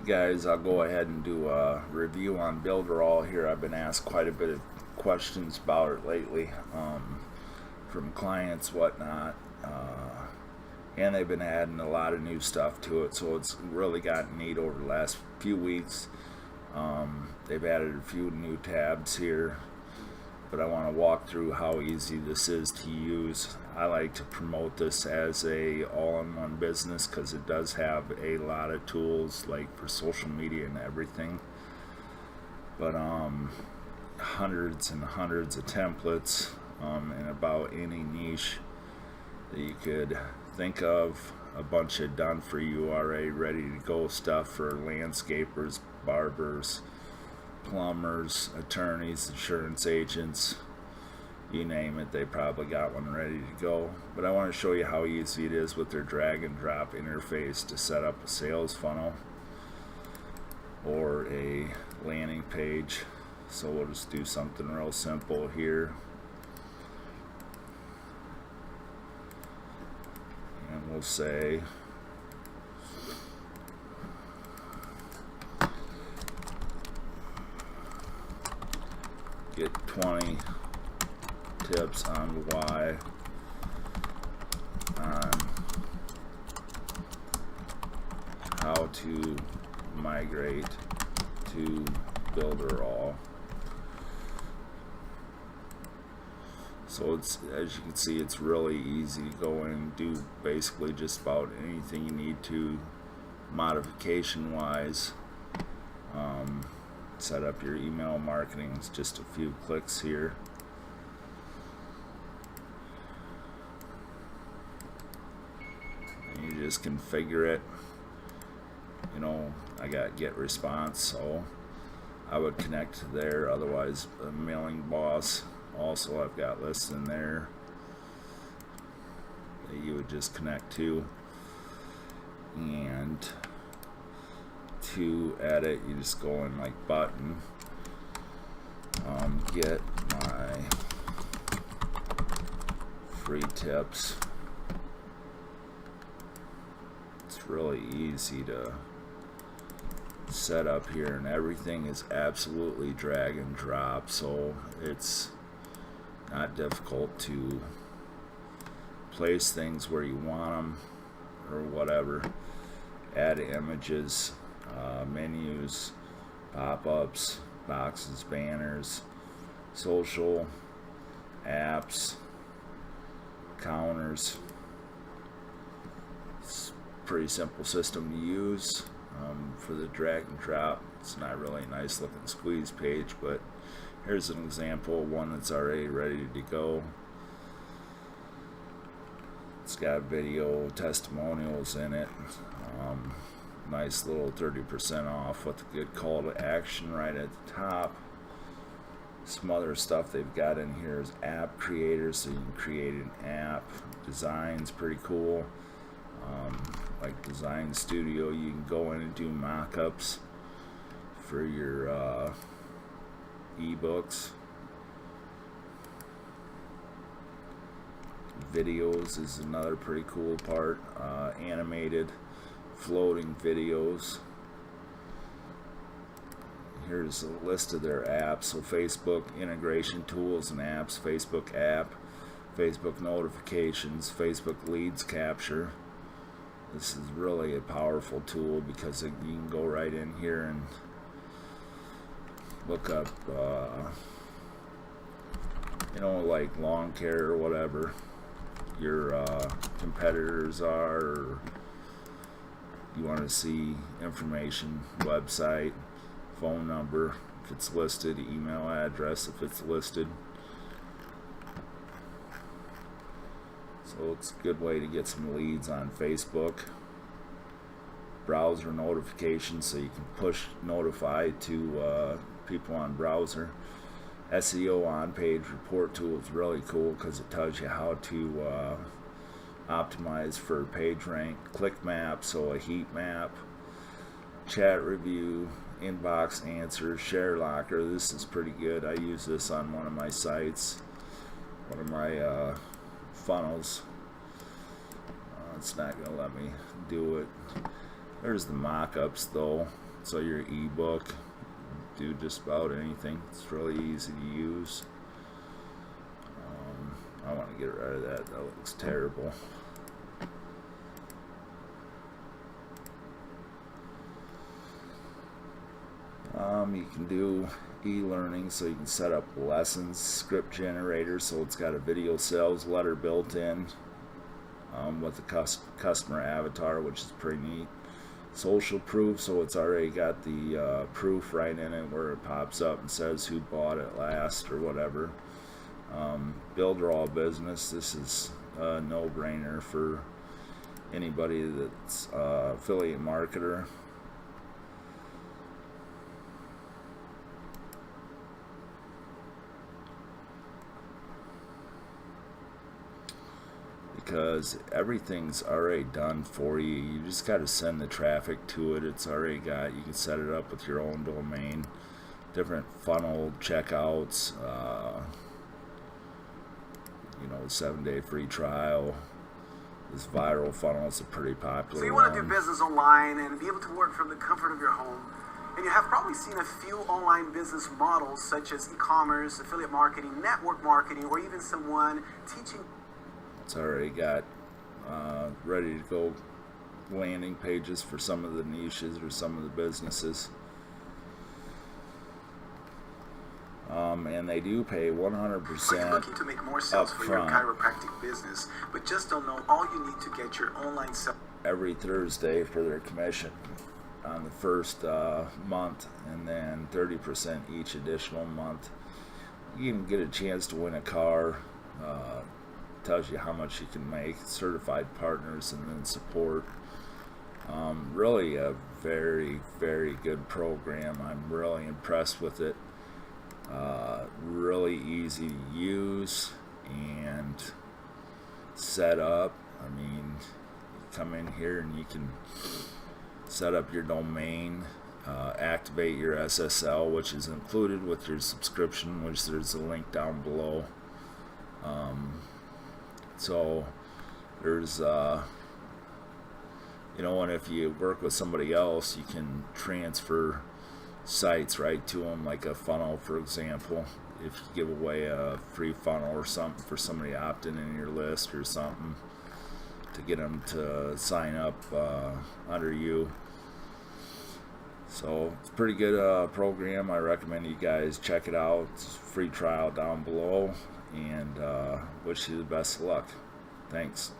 Guys, I'll go ahead and do a review on Builderall here. I've been asked quite a bit of questions about it lately from clients, whatnot, and they've been adding a lot of new stuff to it, so it's really gotten neat over the last few weeks. They've added a few new tabs here, but I want to walk through how easy this is to use. I like to promote this as a all-in-one business because it does have a lot of tools like for social media and everything, but hundreds and hundreds of templates in about any niche that you could think of. A bunch of done for you already ready to go stuff for landscapers, barbers, plumbers, attorneys, insurance agents, you name it, they probably got one ready to go. But I want to show you how easy it is with their drag and drop interface to set up a sales funnel or a landing page. So we'll just do something real simple here, and we'll say get 20 tips on why on how to migrate to Builderall. So it's, as you can see, it's really easy to go in and do basically just about anything you need to modification wise. Set up your email marketing. It's just a few clicks here. And you just configure it. You know, I got get response, so I would connect to there. Otherwise, a mailing boss also I've got listed in there that you would just connect to. And to edit, you just go in like button, get my free tips. It's really easy to set up here, and everything is absolutely drag and drop, so it's not difficult to place things where you want them or whatever. Add images, menus, pop-ups, boxes, banners, social, apps, counters. It's a pretty simple system to use. For the drag and drop, it's not really a nice looking squeeze page, but here's an example of one that's already ready to go. It's got video testimonials in it. Nice little 30% off with a good call to action right at the top. Some other stuff they've got in here is app creators, so you can create an app. Design's pretty cool. Like Design Studio, you can go in and do mock-ups for your ebooks. Videos is another pretty cool part. Animated floating videos. Here's a list of their apps. So Facebook integration tools and apps, Facebook app, Facebook notifications, Facebook leads capture. This is really a powerful tool because you can go right in here and look up you know, like lawn care or whatever your competitors are, or you want to see information, website, phone number if it's listed, email address if it's listed. So it's a good way to get some leads on Facebook. Browser notifications, so you can push notify to people on browser. SEO on-page report tool is really cool because it tells you how to optimize for page rank. Click map, so a heat map. Chat review, inbox answers, share locker. This is pretty good. I use this on one of my sites, one of my funnels. It's not going to let me do it. There's the mock-ups though. So your ebook, do just about anything. It's really easy to use. I want to get rid of that. That looks terrible. You can do e-learning, so you can set up lessons, script generator, so it's got a video sales letter built in with the customer avatar, which is pretty neat. Social proof, so it's already got the proof right in it where it pops up and says who bought it last or whatever. Builderall business, this is a no-brainer for anybody that's affiliate marketer. Because everything's already done for you. You just got to send the traffic to it. It's already got, you can set it up with your own domain, different funnel checkouts, you know, 7-day free trial. This viral funnel is a pretty popular one. So you want to do business online and be able to work from the comfort of your home. And you have probably seen a few online business models such as e-commerce, affiliate marketing, network marketing, or even someone teaching. It's already got ready to go landing pages for some of the niches or some of the businesses. And they do pay 100% Are you looking to make more sales for your chiropractic business, but just don't know all you need to get your online sales every Thursday for their commission on the first month, and then 30% each additional month. You can get a chance to win a car. Tells you how much you can make, certified partners, and then support. Really a very, very good program. I'm really impressed with it. Really easy to use and set up. I mean, you come in here and you can set up your domain, activate your SSL, which is included with your subscription, which there's a link down below. So there's you know, and if you work with somebody else, you can transfer sites right to them, like a funnel, for example. If you give away a free funnel or something for somebody to opt in your list or something, to get them to sign up under you. So it's a pretty good program. I recommend you guys check it out. It's a free trial down below, and wish you the best of luck. Thanks.